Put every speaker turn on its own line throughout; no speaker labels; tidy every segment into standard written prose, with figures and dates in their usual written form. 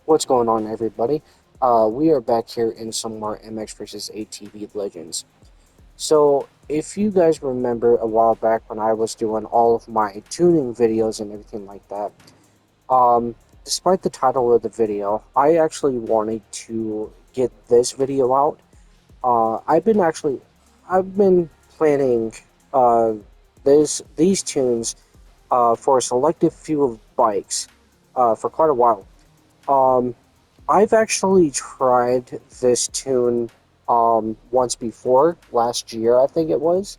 What's going on, everybody? We are back here in some more MX versus ATV Legends. So, if you guys remember a while back when I was doing all of my tuning videos and everything like that, um, despite the title of the video, I actually wanted to get this video out. I've been planning uh, these tunes for a selective few of bikes for quite a while. Um, I've actually tried this tune once before, last year I think it was.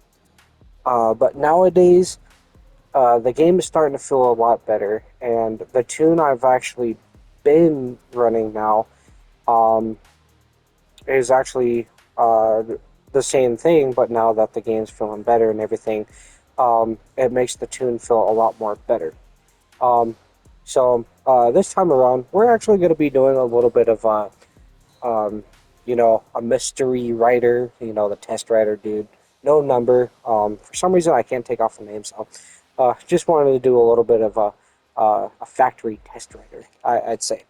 But nowadays, the game is starting to feel a lot better, and the tune I've actually been running now um, is actually the same thing, but now that the game's feeling better and everything, it makes the tune feel a lot more better. Um, so this time around, we're actually going to be doing a little bit of um, a mystery writer, the test writer dude. No number. For some reason, I can't take off the name, so just wanted to do a little bit of a factory test writer, I'd say.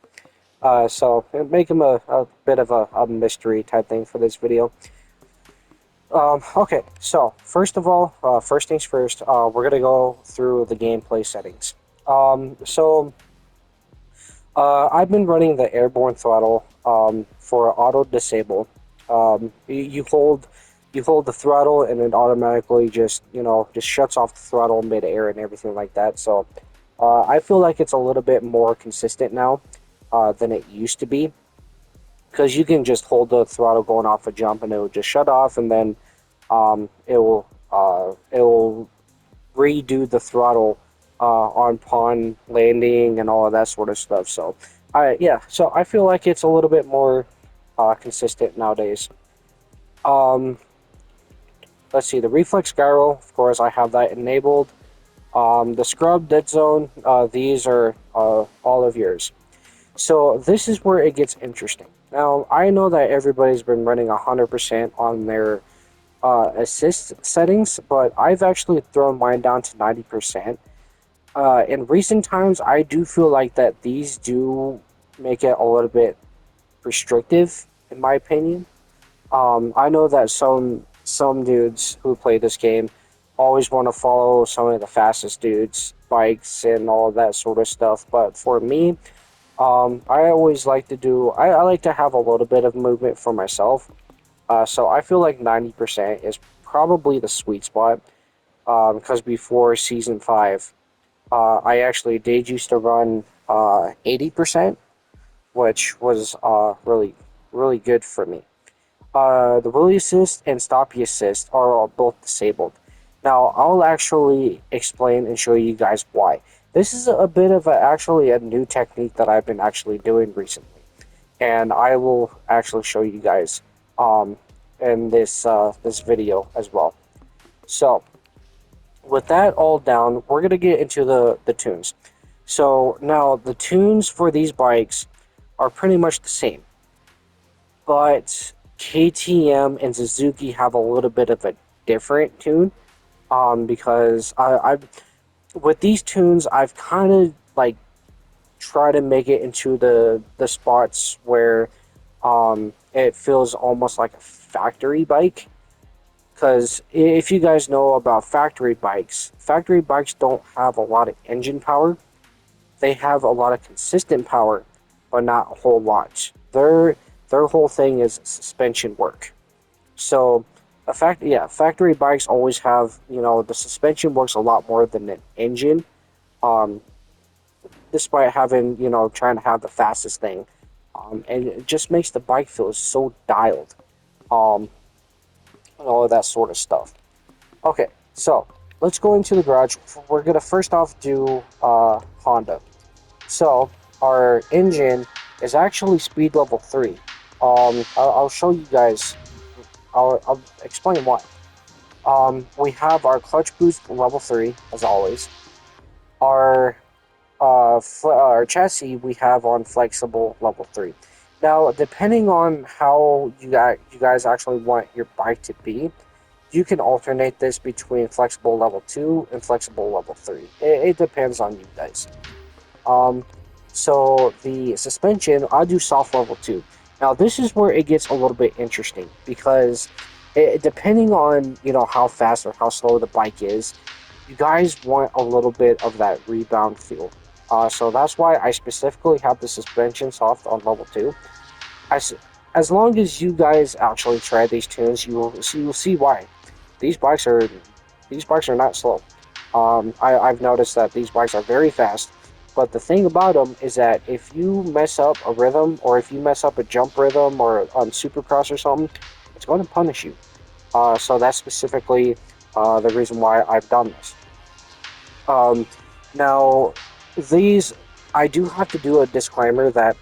So make him a bit of a mystery type thing for this video. Okay, so first of all, first things first, we're gonna go through the gameplay settings. I've been running the airborne throttle for auto disable. You hold the throttle and it automatically just shuts off the throttle mid-air and everything like that. So I feel like it's a little bit more consistent now than it used to be, because you can just hold the throttle going off a jump and it will just shut off, and then it will redo the throttle on pawn landing and all of that sort of stuff. So I feel like it's a little bit more consistent nowadays. Um, let's see, the reflex gyro, of course, I have that enabled. The scrub dead zone, these are all of yours. So this is where it gets interesting. Now I know that everybody's been running 100% on their assist settings, but I've actually thrown mine down to 90%. In recent times, I do feel like that these do make it a little bit restrictive, in my opinion. I know that some dudes who play this game always want to follow some of the fastest dudes, bikes, and all of that sort of stuff. But for me, I always like to I like to have a little bit of movement for myself. So I feel like 90% is probably the sweet spot. Because before season 5, I actually did used to run 80%, which was really good for me. The Willy Assist and Stoppy Assist are all both disabled. Now, I'll actually explain and show you guys why. This is a bit of actually a new technique that I've been actually doing recently, and I will actually show you guys um, in this video as well. So, with that all down, we're gonna get into the tunes. So now the tunes for these bikes are pretty much the same, but KTM and Suzuki have a little bit of a different tune. Because I with these tunes, I've kind of like try to make it into the spots where it feels almost like a factory bike. Because if you guys know about factory bikes don't have a lot of engine power. They have a lot of consistent power, but not a whole lot. Their whole thing is suspension work. So, factory bikes always have, the suspension works a lot more than an engine. Um, Despite having, trying to have the fastest thing, and it just makes the bike feel so dialed, um, and all of that sort of stuff. Okay, so let's go into the garage. We're gonna first off do Honda. So our engine is actually speed level 3. I'll show you guys. I'll explain why. We have our clutch boost level 3 as always. Our our chassis we have on flexible level 3. Now, depending on how you guys actually want your bike to be, you can alternate this between flexible level 2 and flexible level 3. It depends on you guys. Um, So the suspension, I do soft level 2. Now this is where it gets a little bit interesting because depending on how fast or how slow the bike is, you guys want a little bit of that rebound feel. So that's why I specifically have the suspension soft on level 2. As as long as you guys actually try these tunes, you will see why. These bikes are these bikes are not slow. I've noticed that these bikes are very fast, but the thing about them is that if you mess up a rhythm or if you mess up a jump rhythm or on Supercross or something, it's going to punish you. So that's specifically the reason why I've done this. Um, Now, these I do have to do a disclaimer that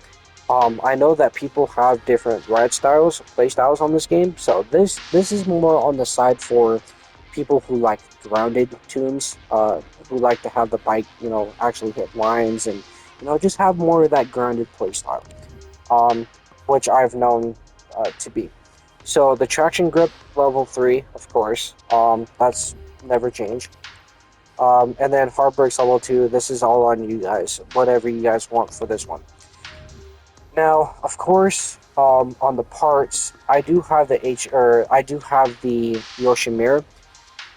I know that people have different ride styles, play styles on this game. So this is more on the side for people who like grounded tunes, who like to have the bike, actually hit lines and just have more of that grounded play style. Um, which I've known to be. So the traction grip level 3, of course, that's never changed. And then Heartbreaks Level 2, this is all on you guys. Whatever you guys want for this one. Now, of course, on the parts, I do have I do have the Yoshimura.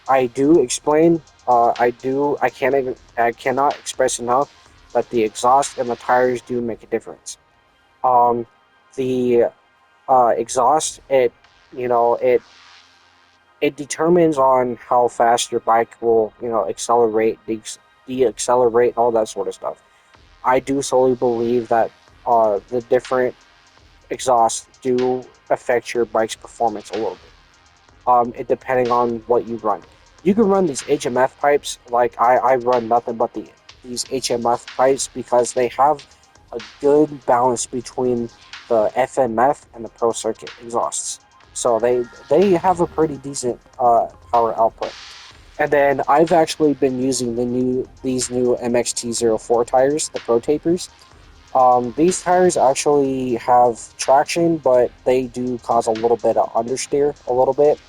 I do explain, I cannot express enough that the exhaust and the tires do make a difference. Um, the exhaust, you know, it determines on how fast your bike will, accelerate, de-accelerate, all that sort of stuff. I do solely believe that the different exhausts do affect your bike's performance a little bit. It depending on what you run. You can run these HMF pipes. Like I run nothing but these HMF pipes because they have a good balance between the FMF and the Pro Circuit exhausts. So they have a pretty decent power output. And then I've actually been using these new MXT04 tires, the Pro Tapers. These tires actually have traction, but they do cause a little bit of understeer, a little bit.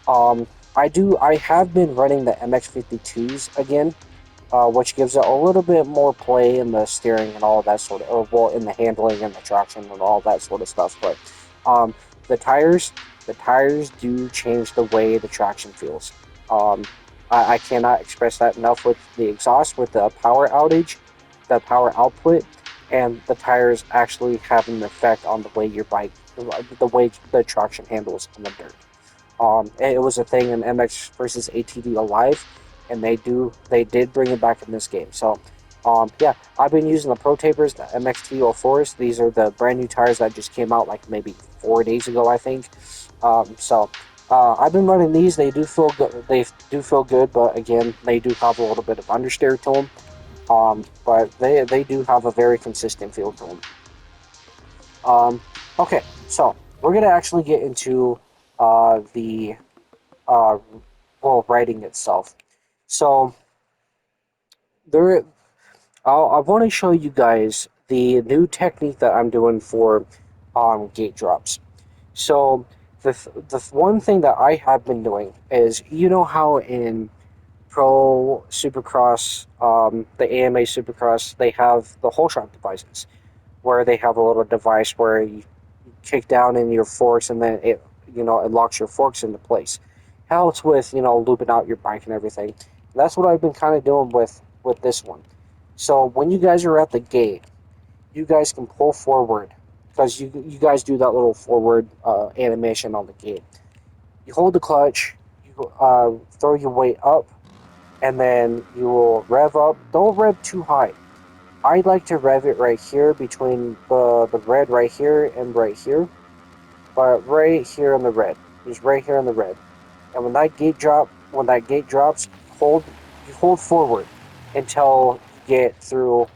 Um, I have been running the MX52s again, which gives it a little bit more play in the steering and all that sort of, or well, in the handling and the traction and all that sort of stuff. But um, the tires, the tires do change the way the traction feels. Um, I cannot express that enough with the exhaust, with the power outage, the power output, and the tires actually have an effect on the way your bike, the way the traction handles in the dirt. It was a thing in MX versus ATV Alive, and they did bring it back in this game. So, yeah, I've been using the Pro Tapers, the MXT04s. These are the brand new tires that just came out like maybe 4 days ago, I think. I've been running these. They do feel good. They do feel good, but again, they do have a little bit of understeer to them. But they do have a very consistent feel to them. Um, okay, so we're gonna actually get into the uh, writing itself. So there, I want to show you guys the new technique that I'm doing for gate drops. So the one thing that I have been doing is how in Pro Supercross, the AMA Supercross, they have the hole shot devices where they have a little device where you kick down in your forks and then it locks your forks into place. Helps with looping out your bike and everything. And that's what I've been kind of doing with this one. So when you guys are at the gate, you guys can pull forward because you guys do that little forward animation on the gate. You hold the clutch, you throw your weight up, and then you will rev up. Don't rev too high. I like to rev it right here between the red right here and right here, but right here in the red. Just right here in the red. And when that gate drops, hold you hold forward until you get through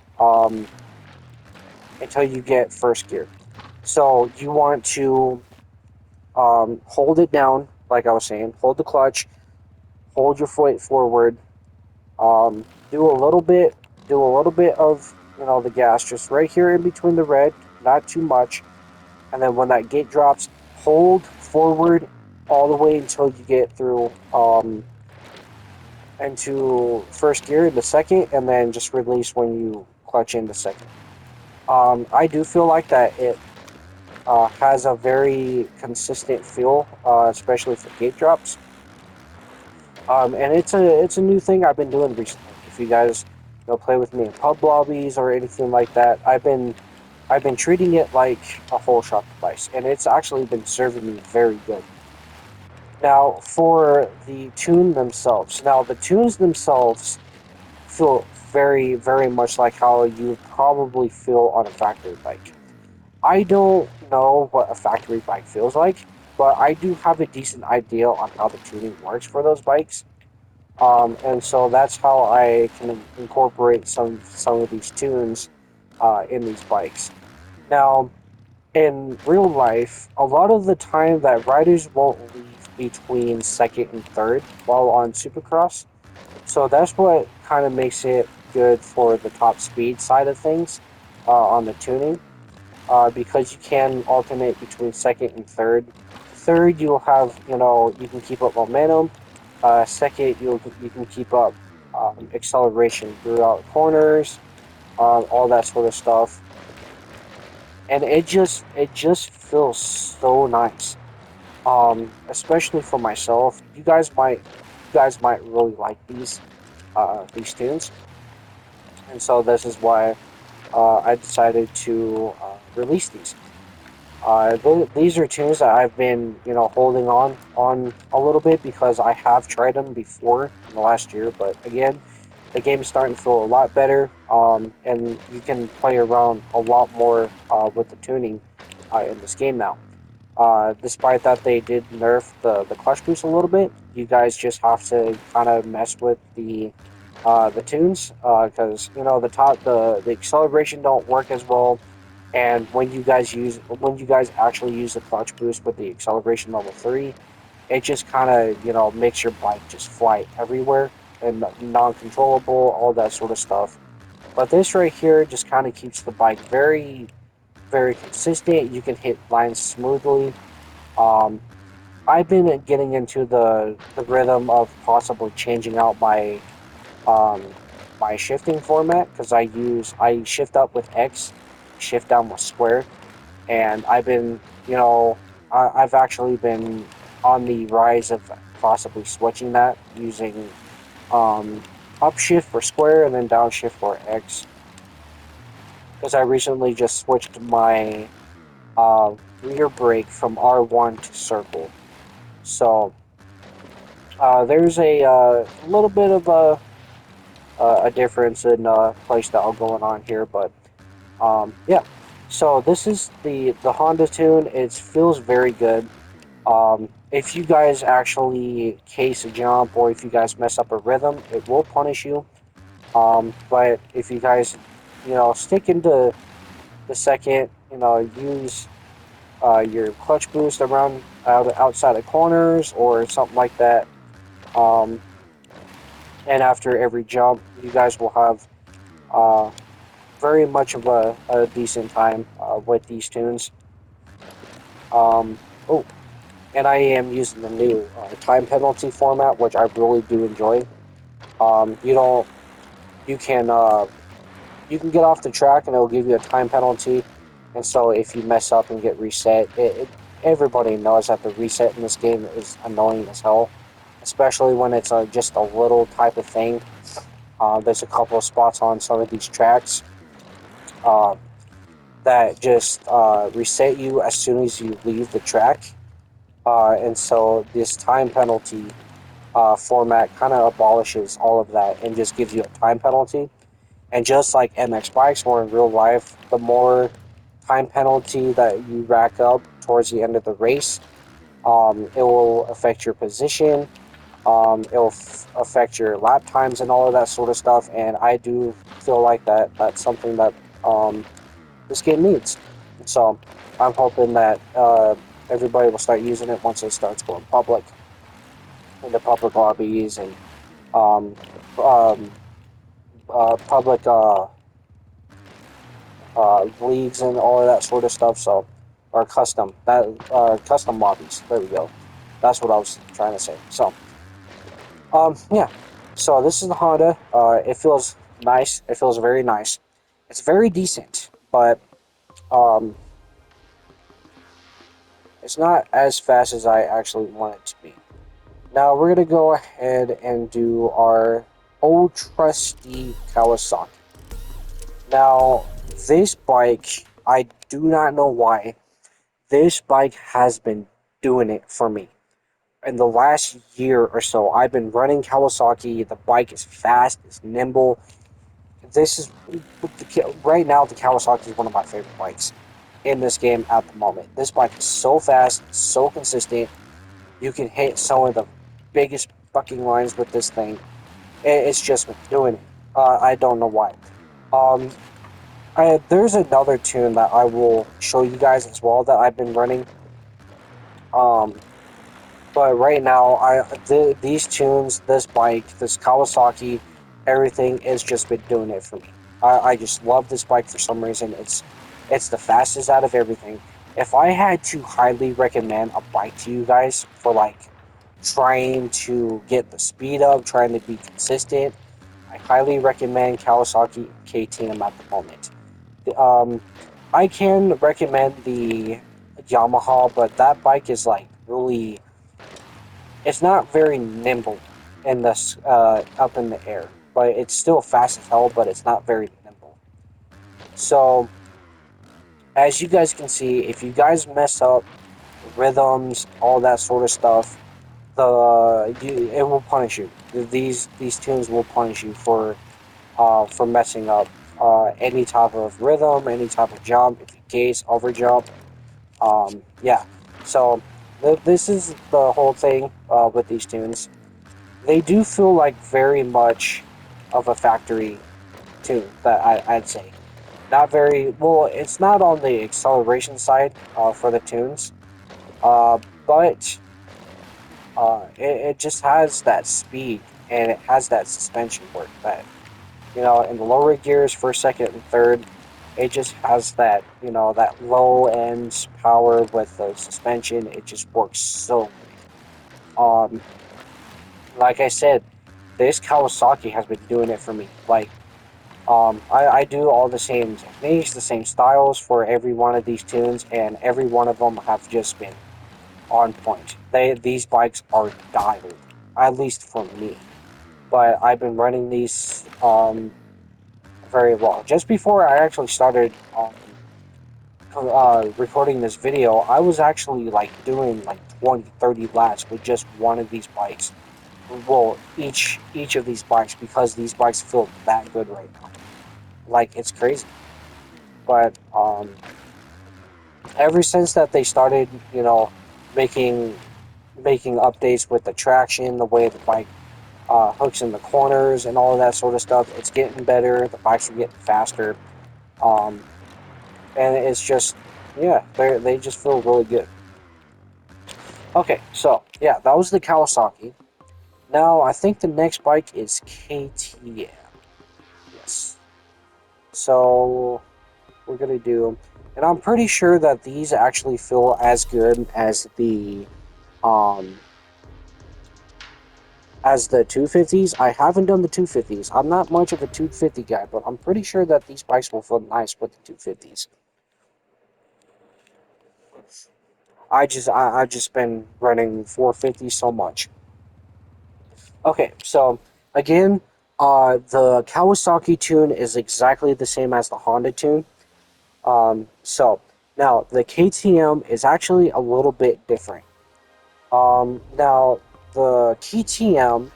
until you get first gear. So you want to hold it down, like I was saying, hold the clutch, hold your foot forward, um, do a little bit, do a little bit of the gas just right here in between the red, not too much, and then when that gate drops, hold forward all the way until you get through into first gear in the second, and then just release when you clutch in the second. I do feel like that it has a very consistent feel, especially for gate drops. And it's a new thing I've been doing recently. If you guys play with me in pub lobbies or anything like that, I've been treating it like a whole shot device, and it's actually been serving me very good. Now for the tune themselves. Now the tunes themselves feel very very much like how you probably feel on a factory bike. I don't know what a factory bike feels like, but I do have a decent idea on how the tuning works for those bikes. And so that's how I can incorporate some of these tunes in these bikes. Now, in real life, a lot of the time that riders won't leave between second and third while on Supercross. So that's what kind of makes it good for the top speed side of things on the tuning, because you can alternate between second and third. Third, you'll have you can keep up momentum. Second, you can keep up acceleration throughout corners, all that sort of stuff, and it just feels so nice. Especially for myself, you guys might really like these tunes, and so this is why I decided to release these. These are tunes that I've been, holding on a little bit because I have tried them before in the last year. But again, the game is starting to feel a lot better, and you can play around a lot more with the tuning in this game now. Despite that, they did nerf the clutch boost a little bit. You guys just have to kind of mess with the tunes because the acceleration don't work as well, and when you guys actually use the clutch boost with the acceleration level 3, it just kind of makes your bike just fly everywhere and non-controllable, all that sort of stuff. But this right here just kind of keeps the bike very very consistent. You can hit lines smoothly. um, I've been getting into the rhythm of possibly changing out um, my shifting format because I shift up with X, shift down with square, and I've actually been on the rise of possibly switching that using um, upshift for square and then downshift for X, because I recently just switched my rear brake from R1 to circle. So there's a little bit of a difference in playstyle going on here, but yeah. So this is the Honda tune. It feels very good. If you guys actually case a jump or if you guys mess up a rhythm, it will punish you. But if you guys, stick into the second, use your clutch boost outside of corners or something like that. Um, and after every jump, you guys will have uh, very much of a decent time with these tunes. Oh, and I am using the new time penalty format, which I really do enjoy. You don't, you can you can get off the track and it'll give you a time penalty, and so if you mess up and get reset, everybody knows that the reset in this game is annoying as hell, especially when it's just a little type of thing. There's a couple of spots on some of these tracks uh, that just reset you as soon as you leave the track, and so this time penalty format kind of abolishes all of that and just gives you a time penalty. And just like MX bikes or in real life, the more time penalty that you rack up towards the end of the race, it will affect your position. It'll affect your lap times and all of that sort of stuff. And I do feel like that's something that um, this game needs. So I'm hoping that everybody will start using it once it starts going public in the public lobbies and um, um, public leagues and all of that sort of stuff. So, or custom lobbies. There we go. That's what I was trying to say. So, yeah. So this is the Honda. It feels nice. It feels very nice. It's very decent. but um, it's not as fast as I actually want it to be. Now we're gonna go ahead and do our old trusty Kawasaki. Now this bike, I do not know why, this bike has been doing it for me. In the last year or so, I've been running Kawasaki. The bike is fast, it's nimble. This is right now the Kawasaki is one of my favorite bikes in this game at the moment. This bike is so fast, so consistent. You can hit some of the biggest fucking lines with this thing. It's just been doing it. I don't know why. Um, there's another tune that I will show you guys as well that I've been running. Um, but right now, these tunes, this bike, this Kawasaki, everything has just been doing it for me. I just love this bike for some reason. It's the fastest out of everything. If I had to highly recommend a bike to you guys for like trying to get the speed up, trying to be consistent, I highly recommend Kawasaki KTM at the moment. Um, I can recommend the Yamaha, but that bike is like really, it's not very nimble in this up in the air, but it's still fast as hell, but it's not very nimble. So as you guys can see, if you guys mess up rhythms, all that sort of stuff, it will punish you. These tunes will punish you for messing up any type of rhythm, any type of jump, if you gaze, over jump. Yeah. So this is the whole thing with these tunes. They do feel like very much of a factory tune that I'd say. Not very well. It's not on the acceleration side for the tunes, but it just has that speed and it has that suspension work that in the lower gears, first, second, and third, it just has that that low end power with the suspension. It just works so great. Like I said, this Kawasaki has been doing it for me. Like, I do all the same techniques, the same styles for every one of these tunes, and every one of them have just been on point. These bikes are dialed, at least for me. But I've been running these very well. Just before I actually started recording this video, I was actually like doing like 20, 30 laps with just one of these bikes. Well, each of these bikes, because these bikes feel that good right now. Like, it's crazy. But ever since that they started, making making updates with the traction, the way the bike hooks in the corners, and all of that sort of stuff, it's getting better. The bikes are getting faster, um, and it's just yeah, they just feel really good. Okay, so yeah, that was the Kawasaki. Now I think the next bike is KTM. Yes. So we're gonna do, and I'm pretty sure that these actually feel as good um as the 250s. I haven't done the 250s. I'm not much of a 250 guy, but I'm pretty sure that these bikes will feel nice with the 250s. I've just been running 450 so much. Okay, so again, the Kawasaki tune is exactly the same as the Honda tune. So now the KTM is actually a little bit different. Now the KTM,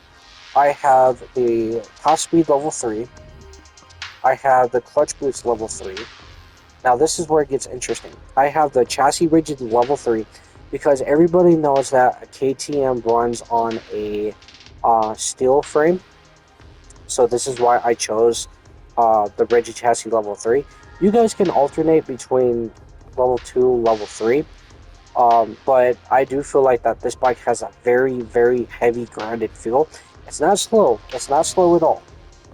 I have the top speed level 3. I have the clutch boost level 3. Now this is where it gets interesting. I have the chassis rigid level 3 because everybody knows that a KTM runs on a steel frame. So this is why I chose the rigid chassis level 3. You guys can alternate between level 2, level 3. But I do feel like that this bike has a very, very heavy grounded feel. It's not slow. It's not slow at all,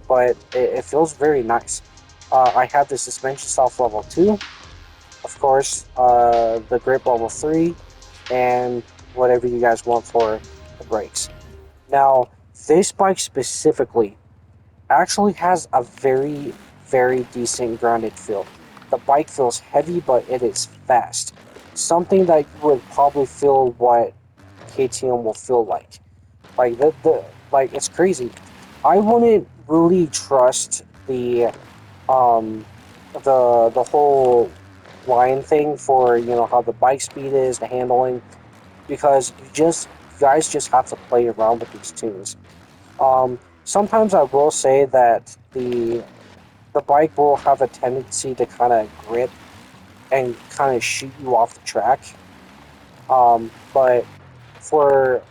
but it feels very nice. I have the suspension soft level 2, of course, the grip level 3, and whatever you guys want for the brakes. Now, this bike specifically actually has a very, very decent grounded feel. the bike feels heavy, but it is fast. Something that you would probably feel what KTM will feel like. Like it's crazy. I wouldn't really trust um the whole line thing for how the bike speed is, the handling, because you guys just have to play around with these tunes. Sometimes I will say that the bike will have a tendency to kind of grip and kind of shoot you off the track. But for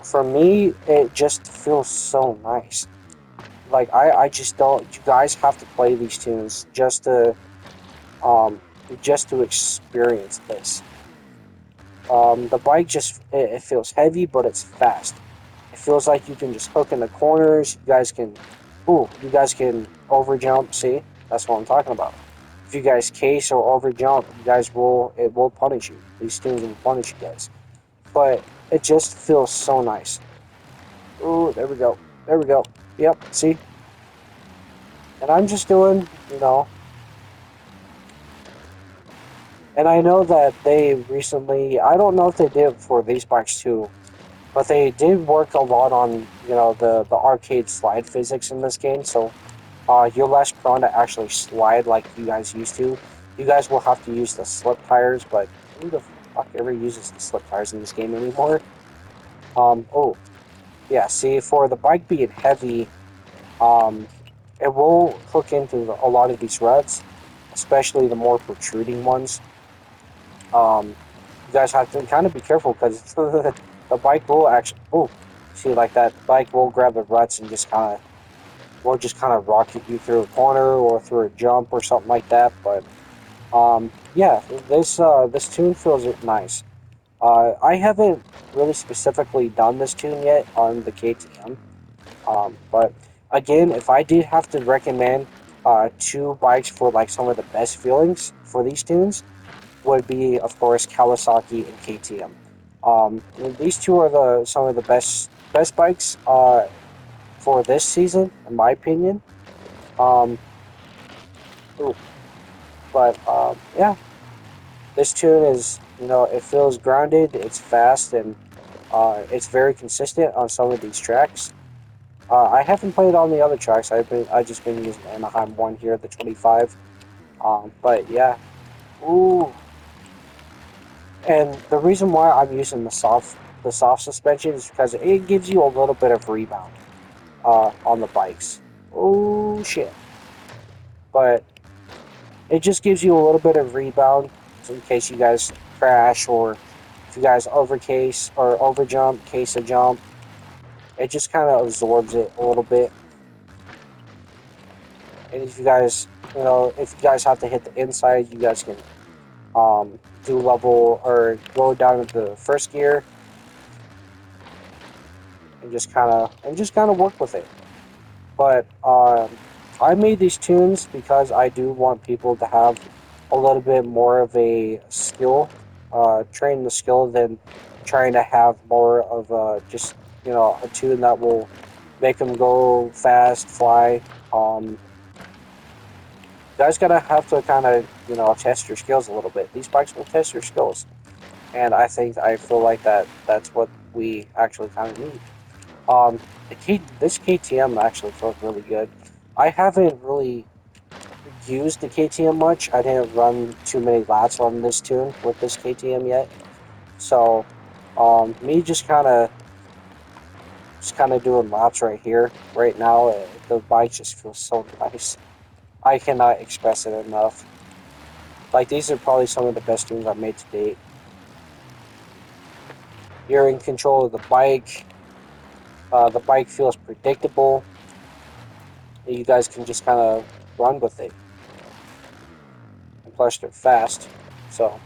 for me, it just feels so nice. Like I just don't. You guys have to play these tunes um, just to experience this. The bike it feels heavy, but it's fast. It feels like you can just hook in the corners. You guys can over jump. See, that's what I'm talking about. If you guys case or over jump, it will punish you. These tunes will punish you guys. But it just feels so nice. Ooh, there we go. There we go. Yep. See, and I'm just doing, and I know that they recently. I don't know if they did for these bikes too, but they did work a lot on the arcade slide physics in this game. So you're less prone to actually slide like you guys used to. You guys will have to use the slip tires, but who the fuck ever uses the slip tires in this game anymore? Oh yeah. See, for the bike being heavy, um, it will hook into a lot of these ruts, especially the more protruding ones. Um, you guys have to kind of be careful because the bike will actually. Oh, see, like that bike will grab the ruts and just kind of rocket you through a corner or through a jump or something like that. But yeah, this tune feels nice. I haven't really specifically done this tune yet on the KTM. But again, if I did have to recommend two bikes for like some of the best feelings for these tunes, would be, of course, Kawasaki and KTM. These two are the some of the best bikes for this season, in my opinion. Um, ooh, but yeah, this tune is it feels grounded, it's fast, and it's very consistent on some of these tracks. I haven't played on the other tracks. I just been using the Anaheim one here, the 25. But yeah, ooh, and the reason why I'm using the soft suspension is because it gives you a little bit of rebound on the bikes. Oh shit! But it just gives you a little bit of rebound in case you guys crash or if you guys overcase or overjump, case a jump. It just kind of absorbs it a little bit. And if you guys have to hit the inside, you guys can do level or go down into the first gear and just kind of work with it. But I made these tunes because I do want people to have a little bit more of a skill, train the skill than trying to have more of just a tune that will make them go fast, fly. Um, you guys gotta have to kind of test your skills a little bit. These bikes will test your skills, and I feel like that's what we actually kind of need. This KTM actually felt really good. I haven't really used the KTM much. I didn't run too many laps on this tune with this KTM yet. So, me just kind of doing laps right here, right now. The bike just feels so nice. I cannot express it enough. Like these are probably some of the best tunes I've made to date. You're in control of the bike. The bike feels predictable. You guys can just kind of run with it. And plus, they're fast. So,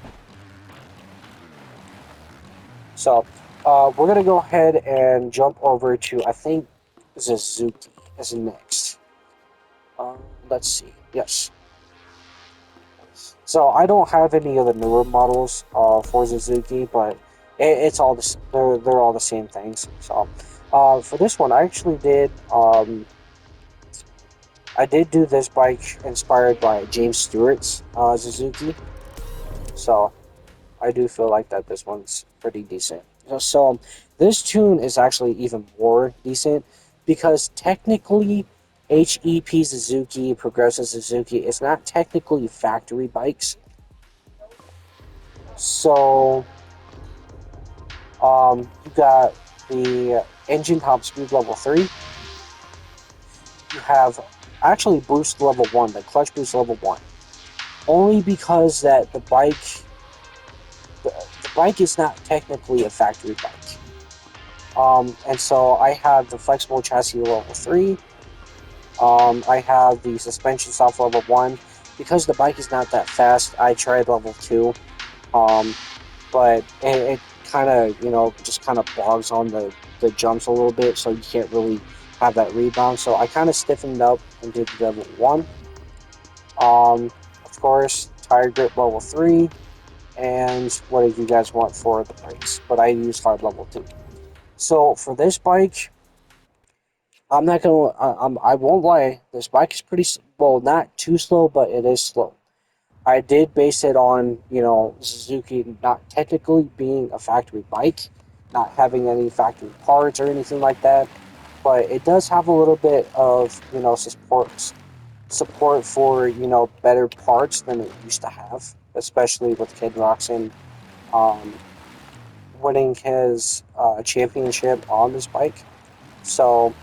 so we're gonna go ahead and jump over to I think Suzuki is next. Let's see. Yes. So I don't have any of the newer models for Suzuki, but it's all they're all the same things. So for this one, I actually did. I did do this bike inspired by James Stewart's Suzuki, so I do feel like that this one's pretty decent. So this tune is actually even more decent because technically HEP Suzuki, Progressive Suzuki, is not technically factory bikes. So you got the engine top speed level 3. You have actually boost level 1, the clutch boost level 1. Only because that the bike is not technically a factory bike. And so I have the flexible chassis level 3. I have the suspension soft level 1. Because the bike is not that fast, I tried level 2. Um, but it kind of, just kind of bogs on the jumps a little bit, so you can't really have that rebound. So I kind of stiffened up and did level 1. Of course, tire grip level 3. And what did you guys want for the brakes? But I used hard level 2. So for this bike, I'm not gonna. I won't lie. This bike is pretty well, not too slow, but it is slow. I did base it on Suzuki not technically being a factory bike, not having any factory parts or anything like that, but it does have a little bit of support for better parts than it used to have, especially with Kid Roxon um, winning his championship on this bike. So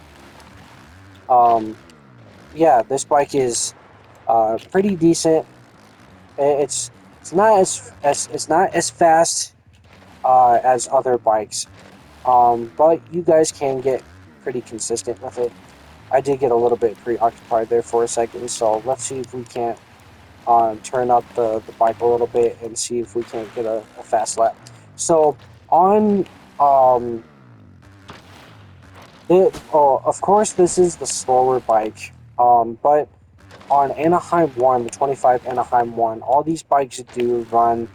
um, yeah, this bike is pretty decent. It's it's not as it's not as fast as other bikes, but you guys can get pretty consistent with it. I did get a little bit preoccupied there for a second, so let's see if we can't turn up the bike a little bit and see if we can't get a fast lap. So on um, of course this is the slower bike, but on Anaheim 1, the 25 Anaheim 1, all these bikes do run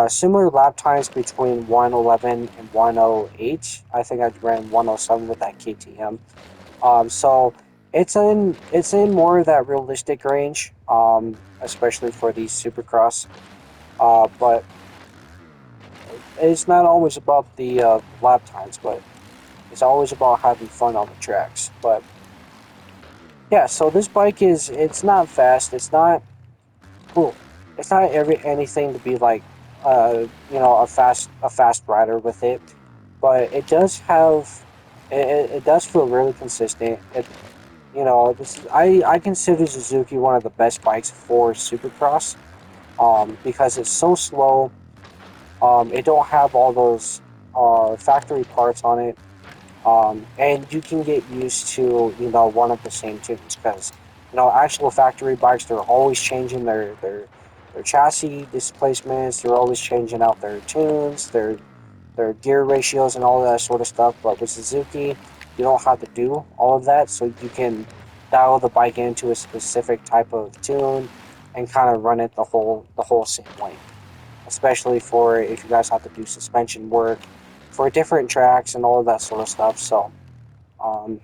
similar lap times between 111 and 108. I think I ran 107 with that KTM. So it's in more of that realistic range, especially for these supercross. But it's not always about the lap times, but it's always about having fun on the tracks. But yeah, so this bike it's not fast. It's not cool. It's not anything to be like, a fast rider with it, but it does have, it does feel really consistent. I consider Suzuki one of the best bikes for Supercross, because it's so slow. It don't have all those factory parts on it, and you can get used to one of the same tunes because actual factory bikes, they're always changing their chassis displacements, they're always changing out their tunes, their gear ratios and all that sort of stuff. But with Suzuki, you don't have to do all of that, so you can dial the bike into a specific type of tune and kind of run it the whole same way, especially for if you guys have to do suspension work for different tracks and all of that sort of stuff. So, um,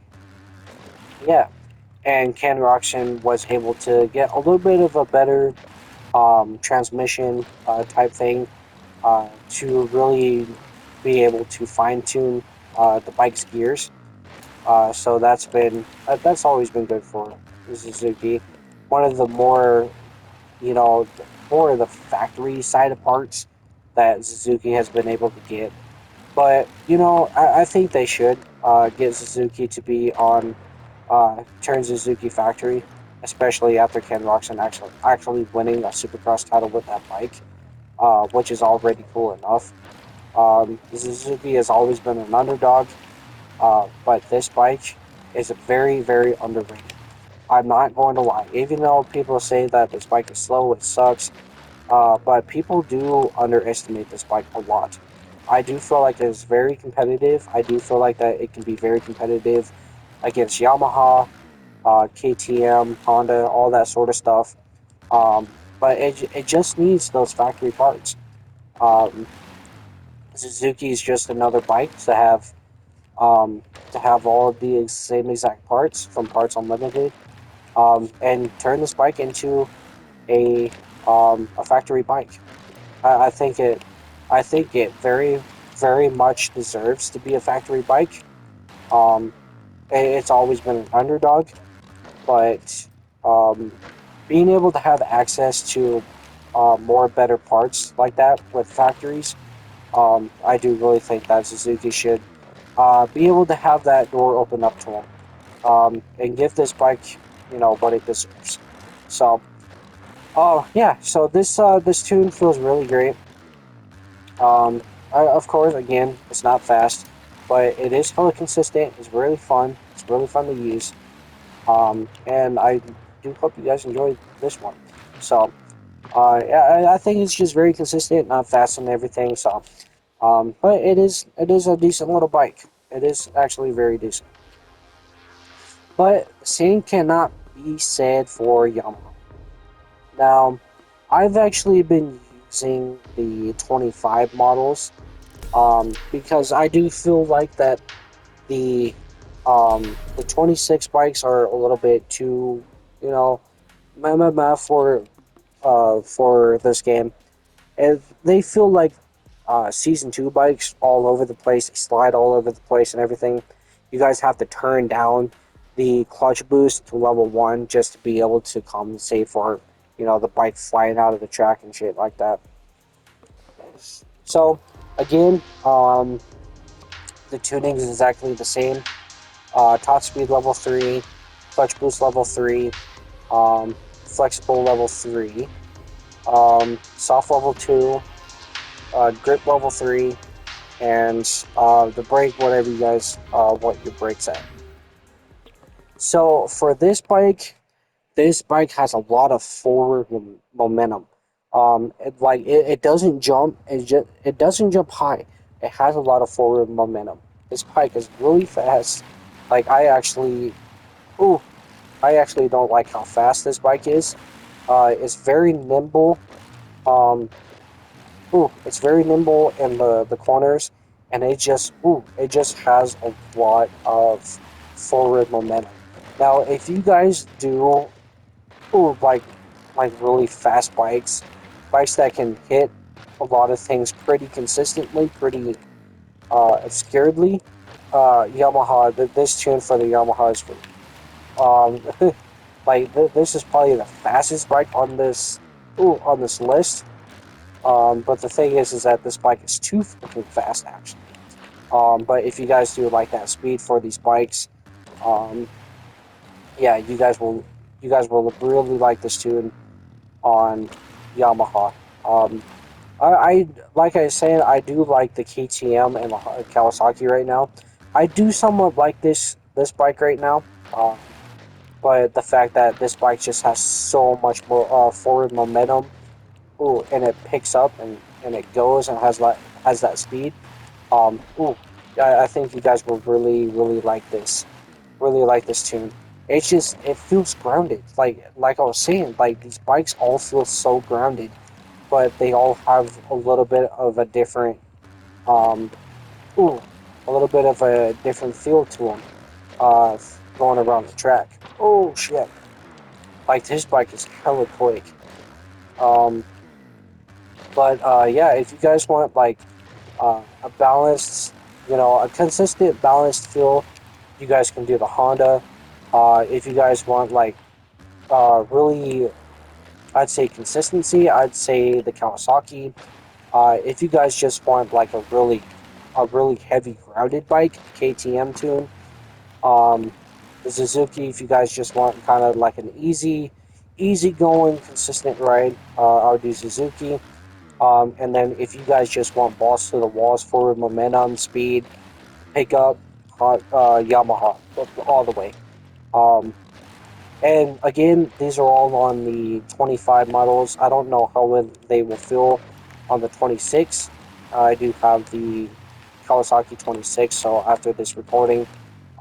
yeah. And Ken Roxon was able to get a little bit of a better transmission type thing to really be able to fine tune the bike's gears. So that's always been good for Suzuki. One of the more of the factory side of parts that Suzuki has been able to get. But I think they should get Suzuki to be on Turn Suzuki Factory, especially after Ken Roxon actually winning a Supercross title with that bike, which is already cool enough. Suzuki has always been an underdog, but this bike is very, very underrated. I'm not going to lie. Even though people say that this bike is slow, it sucks. But people do underestimate this bike a lot. I do feel like it's very competitive. I do feel like that it can be very competitive against Yamaha, KTM, Honda, all that sort of stuff. Um, but it just needs those factory parts. Um, Suzuki is just another bike um, to have all of the same exact parts from Parts Unlimited. and turn this bike into a a factory bike. I think it very much deserves to be a factory bike. Um, it's always been an underdog, but um, being able to have access to more better parts like that with factories, I do really think that Suzuki should be able to have that door open up to them, and give this bike, what it deserves. So, oh yeah, so this tune feels really great. Um, of course, again, it's not fast, but it is hella consistent. It's really fun. It's really fun to use. And I do hope you guys enjoy this one. So, yeah, I think it's just very consistent, not fast and everything. So, but it is a decent little bike. It is actually very decent. But the same cannot be said for Yamaha. Now, I've actually been using the 25 models, because I do feel like that the 26 bikes are a little bit too, you know, meh for this game. And they feel like season 2 bikes all over the place. They slide all over the place and everything. You guys have to turn down the clutch boost to level 1 just to be able to compensate for, the bike flying out of the track and shit like that. So, again, the tuning is exactly the same. Top speed level 3, clutch boost level 3, flexible level 3, soft level 2, grip level 3, and the brake, whatever you guys want your brakes at. So for this bike has a lot of forward momentum. It doesn't jump. It doesn't jump high. It has a lot of forward momentum. This bike is really fast. Like ooh, I actually don't like how fast this bike is. It's very nimble. Um, it's very nimble in the corners, and it just has a lot of forward momentum. Now, if you guys do ooh, like really fast bikes that can hit a lot of things pretty consistently, pretty obscuredly, Yamaha. This tune for the Yamaha is for this is probably the fastest bike on this list. But the thing is that this bike is too fucking fast actually. But if you guys do like that speed for these bikes, um, yeah, you guys will really like this tune on Yamaha. Um, I like I was saying, I do like the KTM and the Kawasaki right now. I do somewhat like this bike right now. But the fact that this bike just has so much more forward momentum, and it picks up and it goes and has that speed. I think you guys will really like this, really like this tune. It feels grounded. Like I was saying, like these bikes all feel so grounded, but they all have a little bit of a different um, ooh, a little bit of a different feel to them. Uh, Going around the track. Oh shit! Like this bike is hella quick. Um, but yeah, if you guys want like a balanced, a consistent balanced feel, you guys can do the Honda. If you guys want like really, I'd say consistency, I'd say the Kawasaki. If you guys just want like a really heavy grounded bike, KTM tune. Um, the Suzuki, if you guys just want kind of like an easy going, consistent ride, I would do Suzuki. And then if you guys just want balls to the walls, forward momentum, speed, pickup, Yamaha, all the way. Um, and again, these are all on the 25 models. I don't know how they will feel on the 26. I do have the Kawasaki 26, so after this recording,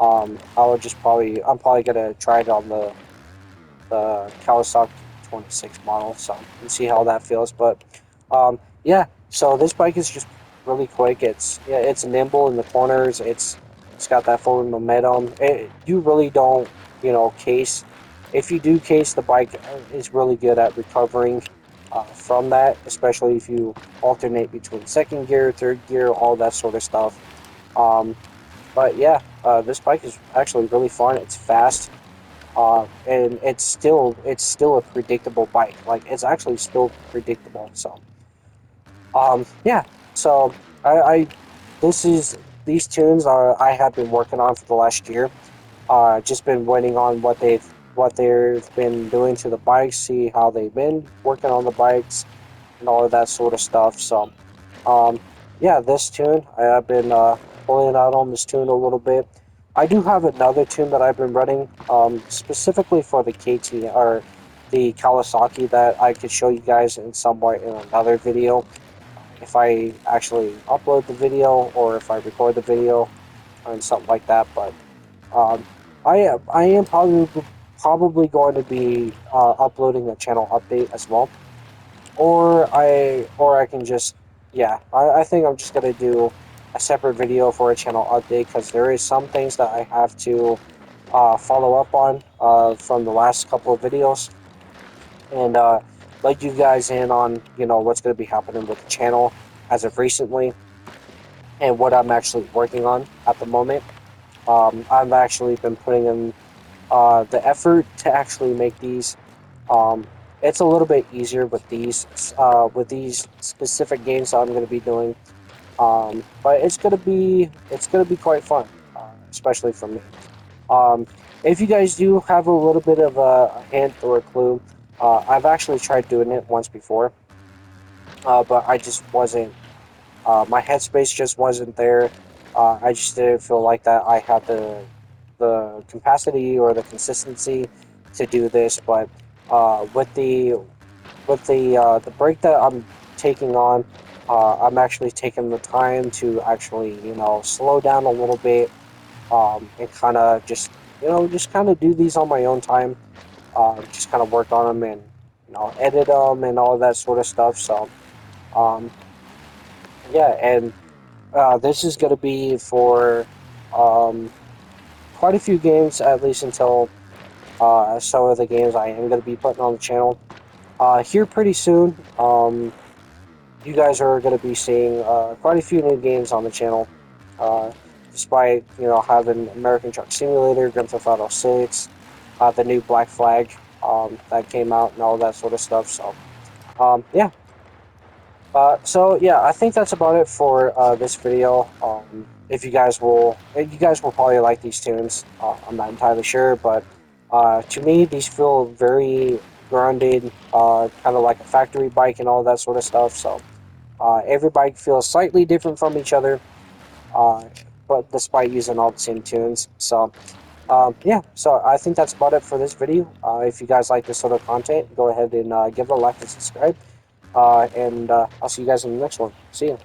I'm probably gonna try it on the Kawasaki 26 model, so and see how that feels. But yeah, so this bike is just really quick. It's nimble in the corners. It's got that forward momentum. You really don't case. if you do case, the bike is really good at recovering from that, especially if you alternate between second gear, third gear, all that sort of stuff. Um, but yeah, this bike is actually really fun. It's fast, and it's still a predictable bike. Like it's actually still predictable. So yeah. So I this is these tunes are I have been working on for the last year. Just been waiting on what they've been doing to the bikes, see how they've been working on the bikes and all of that sort of stuff. So um, yeah, this tune I've been pulling out on this tune a little bit. I do have another tune that I've been running specifically for the KT or the Kawasaki that I could show you guys in some way in another video if I actually upload the video or if I record the video and something like that. But um, I am probably going to be uploading a channel update as well, or I can just yeah I think I'm just gonna do a separate video for a channel update because there is some things that I have to follow up on from the last couple of videos and let you guys in on what's going to be happening with the channel as of recently and what I'm actually working on at the moment. I've actually been putting in the effort to actually make these. Um, it's a little bit easier with these specific games that I'm going to be doing, but it's gonna be quite fun, especially for me. Um, if you guys do have a little bit of a hint or a clue, I've actually tried doing it once before, but I just wasn't. My headspace just wasn't there. I just didn't feel like that I had the capacity or the consistency to do this. But with the break that I'm taking on, I'm actually taking the time to actually slow down a little bit and kind of just kind of do these on my own time. Just kind of work on them and edit them and all that sort of stuff. So um, yeah, and this is going to be for um, quite a few games, at least until some of the games I am going to be putting on the channel. Here pretty soon, you guys are going to be seeing quite a few new games on the channel. Uh, Despite having American Truck Simulator, Grand Theft Auto 6, the new Black Flag that came out, and all that sort of stuff. So yeah, so yeah, I think that's about it for this video. If you guys will probably like these tunes. I'm not entirely sure, but to me, these feel very grounded, kind of like a factory bike and all that sort of stuff. So every bike feels slightly different from each other, uh, but despite using all the same tunes. So yeah, so I think that's about it for this video. If you guys like this sort of content, go ahead and give it a like and subscribe. And I'll see you guys in the next one. See ya.